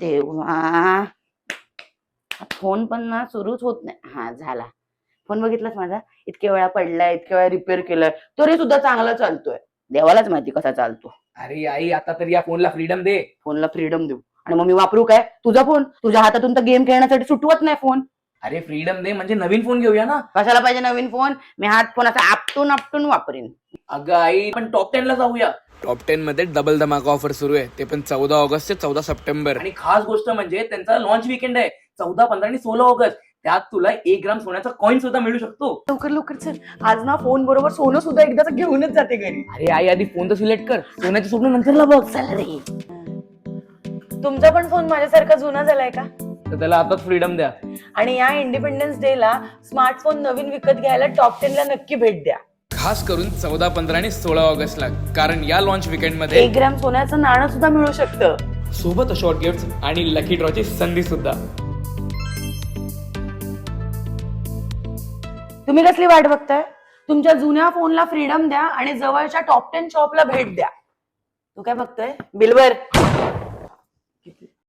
तेव्हा फोन पण ना सुरूच होत नाही. हा झाला. फोन बघितलास माझा? इतक्या वेळा पडलाय, इतक्या वेळा रिपेअर केलाय, तरी सुद्धा चांगला चालतोय. देवालाच माहिती कसा चालतो. अरे आई, आता तर या फोनला फ्रीडम दे. फोनला फ्रीडम देऊ आणि मग मी वापरू काय तुझा फोन? तुझ्या हातातून तर गेम खेळण्यासाठी सुटवत नाही फोन. अरे फ्रीडम दे म्हणजे नवीन फोन घेऊया ना. कशाला पाहिजे नवीन फोन? मी हात फोन असा आपटून आपटून वापरीन. अगं आई, पण टॉप 10 ला जाऊया. टॉप 10 मध्ये डबल धमाका ऑफर सुरू आहे, ते पण 14 ऑगस्ट ते 14 सप्टेंबर. आणि खास गोष्ट म्हणजे त्यांचा लॉन्च वीकेंड आहे 14, 15 आणि 16 ऑगस्ट. त्यात तुला 1 ग्राम सोन्याचा कॉइन सुद्धा मिळू शकतो. लवकर लवकर चल, आज ना फोन बरोबर सोनं सुद्धा एकदाच घेऊनच जाते घरी. अरे आई, आधी फोन तर सिलेक्ट कर, सोन्याचं स्वप्न नंतरला बघ. चल रे. तुमचा पण फोन माझ्यासारखा जुना झालाय का? तर त्याला आताच फ्रीडम द्या. आणि या इंडिपेंडन्स डे ला स्मार्टफोन नवीन विकत घ्यायला टॉप 10 ला नक्की भेट द्या. खास करून 14, 15 आणि 16 ऑगस्टला, कारण या लॉन्च वीकेंड मध्ये 1 ग्राम सोन्याचं नाणं सुद्धा मिळू शकतं. सोबत शॉर्ट गिफ्ट आणि लकी ड्रॉची संधी सुद्धा. तुम्ही कसली वाट बघताय? तुमच्या जुन्या फोनला फ्रीडम द्या आणि जवळच्या टॉप 10 शॉपला भेट द्या. तू काय बघतोय? बिलवर